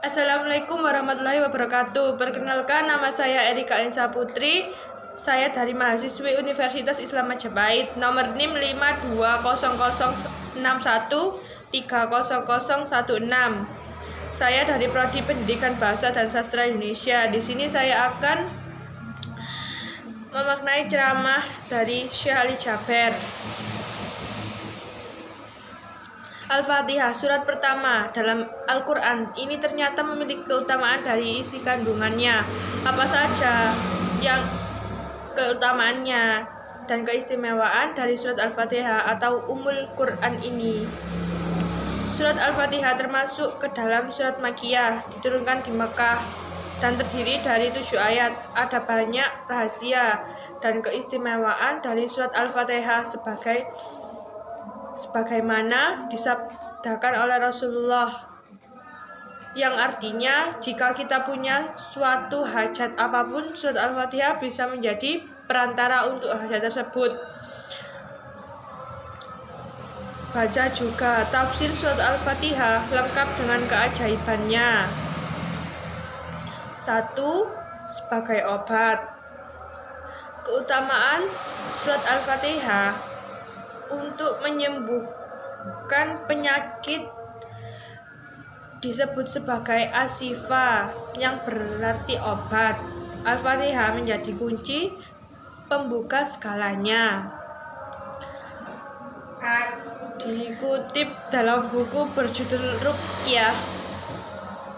Assalamualaikum warahmatullahi wabarakatuh. Perkenalkan, nama saya Erika Ensa Putri. Saya dari mahasiswi Universitas Islam Majapahit, nomor NIM 520061300016. Saya dari Prodi Pendidikan Bahasa dan Sastra Indonesia. Di sini saya akan memaknai ceramah dari Syekh Ali Jaber. Al-Fatihah, surat pertama dalam Al-Quran. Ini ternyata memiliki keutamaan dari isi kandungannya. Apa saja yang keutamaannya dan keistimewaan dari surat Al-Fatihah atau Ummul Quran ini? Surat Al-Fatihah termasuk ke dalam surat Makkiyah, diturunkan di Mekah dan terdiri dari 7 ayat. Ada banyak rahasia dan keistimewaan dari surat Al-Fatihah sebagaimana disabdakan oleh Rasulullah, yang artinya jika kita punya suatu hajat apapun, surat Al-Fatihah bisa menjadi perantara untuk hajat tersebut. Baca juga tafsir surat Al-Fatihah lengkap dengan keajaibannya. 1. Sebagai obat. Keutamaan surat Al-Fatihah untuk menyembuhkan penyakit disebut sebagai asyifa, yang berarti obat. Al-Fatihah menjadi kunci pembuka segalanya. Dikutip dalam buku berjudul Ruqyah,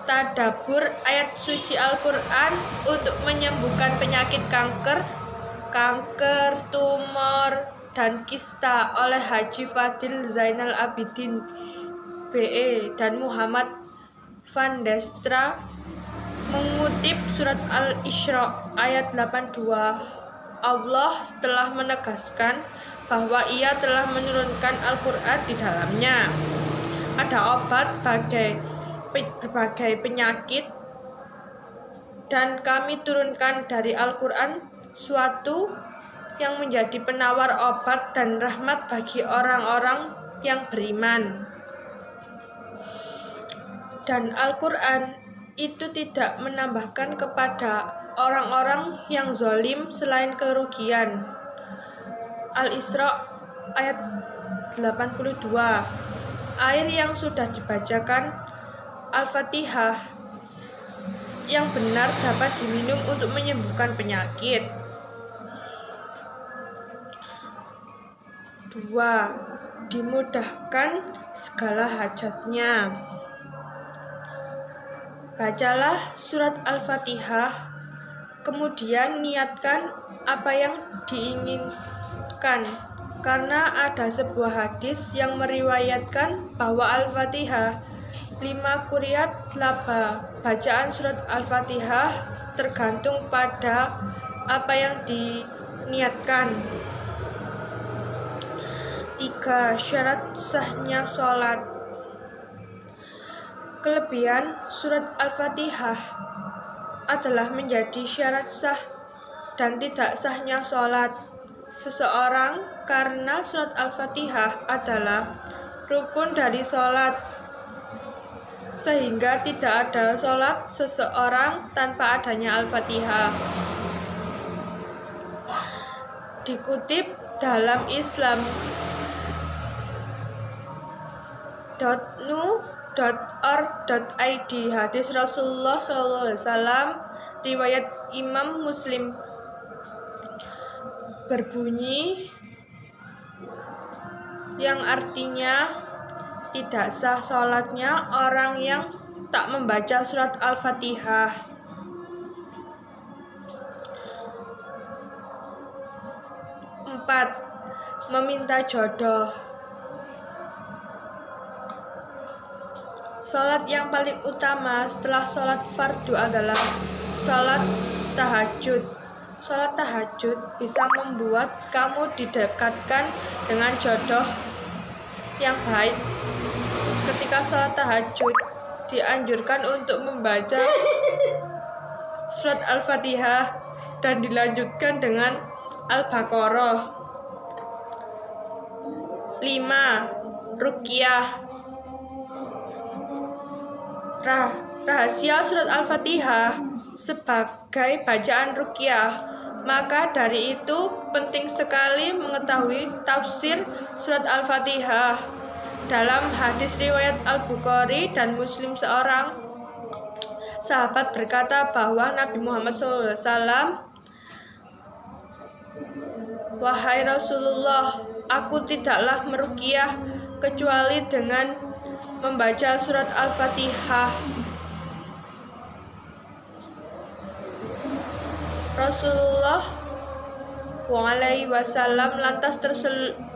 Tadabbur Ayat Suci Al-Quran untuk menyembuhkan penyakit kanker, tumor, dan kista oleh Haji Fadil Zainal Abidin BE dan Muhammad Van Destra, mengutip surat Al-Isra ayat 82. Allah telah menegaskan bahwa Ia telah menurunkan Al-Quran di dalamnya. Ada obat berbagai penyakit, dan kami turunkan dari Al-Quran suatu yang menjadi penawar obat dan rahmat bagi orang-orang yang beriman. Dan Al-Quran itu tidak menambahkan kepada orang-orang yang zalim selain kerugian. Al-Isra ayat 82. Air yang sudah dibacakan Al-Fatihah yang benar dapat diminum untuk menyembuhkan penyakit. 2. Dimudahkan segala hajatnya. Bacalah surat Al-Fatihah, kemudian niatkan apa yang diinginkan, karena ada sebuah hadis yang meriwayatkan bahwa Al-Fatihah 5 qira'at laba. Bacaan surat Al-Fatihah tergantung pada apa yang diniatkan. 3. Syarat sahnya sholat. Kelebihan surat Al-Fatihah adalah menjadi syarat sah dan tidak sahnya sholat seseorang, karena surat Al-Fatihah adalah rukun dari sholat, sehingga tidak ada sholat seseorang tanpa adanya Al-Fatihah. Dikutip dalam islam.nu.org.id, hadis Rasulullah SAW riwayat Imam Muslim berbunyi, yang artinya tidak sah sholatnya orang yang tak membaca surat Al-Fatihah. 4. Meminta jodoh. Sholat yang paling utama setelah sholat fardu adalah sholat tahajud. Sholat tahajud bisa membuat kamu didekatkan dengan jodoh yang baik. Ketika sholat tahajud, dianjurkan untuk membaca surat Al-Fatihah dan dilanjutkan dengan Al-Baqarah. 5. Ruqyah. rahasia surat Al-Fatihah sebagai bacaan ruqyah. Maka dari itu penting sekali mengetahui tafsir surat Al-Fatihah. Dalam hadis riwayat Al-Bukhari dan Muslim, seorang sahabat berkata bahwa Nabi Muhammad SAW, "Wahai Rasulullah, aku tidaklah meruqyah kecuali dengan membaca surat Al-Fatihah." Rasulullah SAW lantas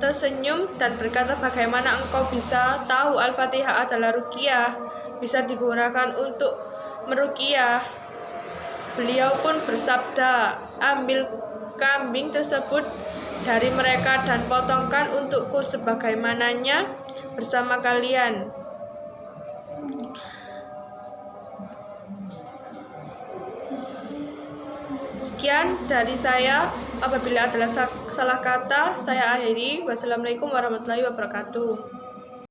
tersenyum dan berkata, "Bagaimana engkau bisa tahu Al-Fatihah adalah ruqyah, bisa digunakan untuk meruqyah?" Beliau pun bersabda, "Ambil kambing tersebut dari mereka dan potongkan untukku sebagaimananya bersama kalian." Sekian dari saya. Apabila adalah salah kata, saya akhiri. Wassalamualaikum warahmatullahi wabarakatuh.